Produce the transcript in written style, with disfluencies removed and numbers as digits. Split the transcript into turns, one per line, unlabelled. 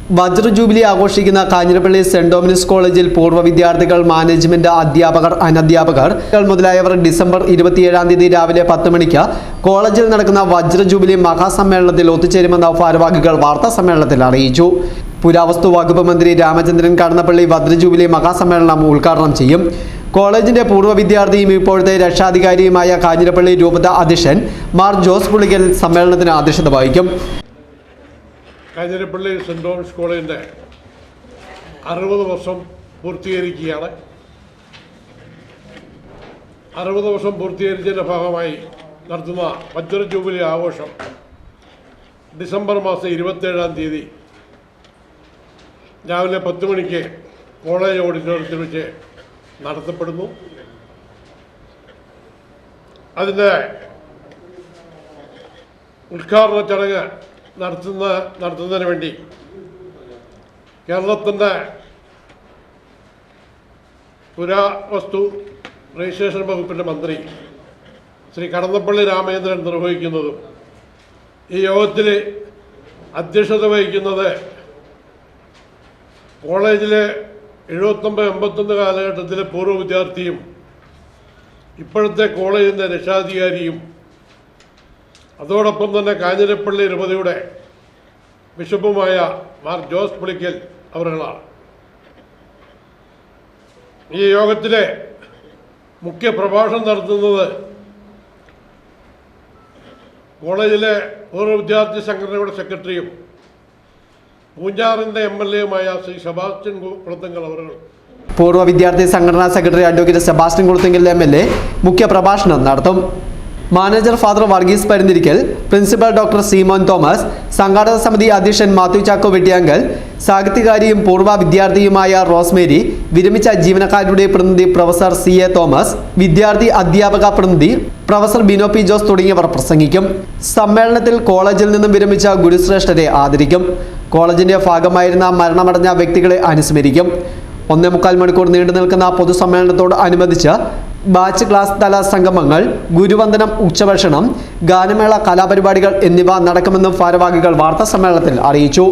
വജ്ര jubilee ആഘോഷിക്കുന്ന Kanjirappally saint Dominic's കോളേജിൽ പൂർവ്വ വിദ്യാർത്ഥികൾ, മാനേജ്മെന്റ്, അധ്യാപകർ, അനധ്യാപകർ മുതലായവർ ഡിസംബർ 27 തീയതി രാവിലെ 10 മണിക്ക് കോളേജിൽ നടക്കുന്ന വജ്ര ജൂബിലി മഹാസമ്മേളനത്തിൽ ഒത്തുചേരുമെന്ന് ഭാരവാഹികൾ വാർത്താ സമ്മേളനത്തിൽ അറിയിച്ചു. പുരാവസ്തു വകുപ്പ് മന്ത്രി രാമചന്ദ്രൻ കടന്നപ്പള്ളി വജ്ര ജൂബിലി മഹാസമ്മേളനം ഉദ്ഘാടനം ചെയ്യും. കോളേജിന്റെ പൂർവ്വ വിദ്യാർത്ഥിയും ഇപ്പോഴത്തെ രക്ഷാധികാരിയുമായ കാഞ്ഞിരപ്പള്ളി രൂപത അധ്യക്ഷൻ മാർ ജോസ് പുളിക്കൽ സമ്മേളനത്തിന് അധ്യക്ഷത വഹിക്കും.
കാഞ്ഞിരപ്പള്ളി സെന്റ് തോമസ് കോളേജിൻ്റെ 60 വർഷം പൂർത്തീകരിക്കുകയാണ്. 60 വർഷം പൂർത്തീകരിച്ചതിൻ്റെ ഭാഗമായി നടത്തുന്ന വജ്ര ജൂബിലി ആഘോഷം ഡിസംബർ മാസം 27 തീയതി രാവിലെ 10 മണിക്ക് കോളേജ് ഓഡിറ്റോറിയത്തിൽ വെച്ച് നടത്തപ്പെടുന്നു. അതിൻ്റെ ഉദ്ഘാടന ചടങ്ങ് നടത്തുന്നതിന് വേണ്ടി കേരളത്തിൻ്റെ പുരാവസ്തു രജിസ്ട്രേഷൻ വകുപ്പിൻ്റെ മന്ത്രി ശ്രീ കടന്നപ്പള്ളി രാമചന്ദ്രൻ നിർവഹിക്കുന്നതും ഈ യോഗത്തിൽ അധ്യക്ഷത വഹിക്കുന്നത് കോളേജിലെ 79-81 കാലഘട്ടത്തിലെ പൂർവ്വ വിദ്യാർത്ഥിയും ഇപ്പോഴത്തെ കോളേജിൻ്റെ രക്ഷാധികാരിയും അതോടൊപ്പം തന്നെ കാഞ്ഞിരപ്പള്ളി രൂപതയുടെ ബിഷപ്പുമായ മാർ ജോസ് പുളിക്കൽ അവരുകളാണ്. ഈ യോഗത്തിലെ മുഖ്യ പ്രഭാഷണം നടത്തുന്നത് കോളേജിലെ പൂർവ്വ വിദ്യാർത്ഥി സംഘടനയുടെ സെക്രട്ടറിയും പൂഞ്ഞാറിൻ്റെ MLA ശ്രീ സെബാസ്റ്റ്യൻ കുളത്തുങ്കൽ അവരുകൾ.
പൂർവ്വ വിദ്യാർത്ഥി സംഘടനാ സെക്രട്ടറി അഡ്വക്കേറ്റ് സെബാസ്റ്റ്യൻ കുളത്തുങ്കൽ MLA മുഖ്യ പ്രഭാഷണം നടത്തും. Manager father Varghese Parinthirikkal, principal doctor Simon Thomas, സംഘാടക സമിതി അധ്യക്ഷൻ മാത്യു ചാക്കോ വെട്ടിയാങ്കൽ, സാഹിത്യകാരിയും പൂർവ്വ വിദ്യാർത്ഥിയുമായ റോസ്മേരി, വിരമിച്ച ജീവനക്കാരുടെ പ്രതിനിധി പ്രൊഫസർ CA തോമസ്, വിദ്യാർത്ഥി അധ്യാപക പ്രതിനിധി പ്രൊഫസർ ബിനോ പി ജോസ് തുടങ്ങിയവർ പ്രസംഗിക്കും. സമ്മേളനത്തിൽ കോളേജിൽ നിന്നും വിരമിച്ച ഗുരുശ്രേഷ്ഠരെ ആദരിക്കും. കോളേജിന്റെ ഭാഗമായിരുന്ന മരണമടഞ്ഞ വ്യക്തികളെ അനുസ്മരിക്കും. 1.25 മണിക്കൂർ നീണ്ടു നിൽക്കുന്ന പൊതുസമ്മേളനത്തോട് അനുബന്ധിച്ച് ബാച്ച് ക്ലാസ് തല സംഗമങ്ങൾ, ഗുരുവന്ദനം, ഉച്ചഭക്ഷണം, ഗാനമേള, കലാപരിപാടികൾ എന്നിവ നടക്കുമെന്നും ഭാരവാഹികൾ വാർത്താ സമ്മേളനത്തിൽ അറിയിച്ചു.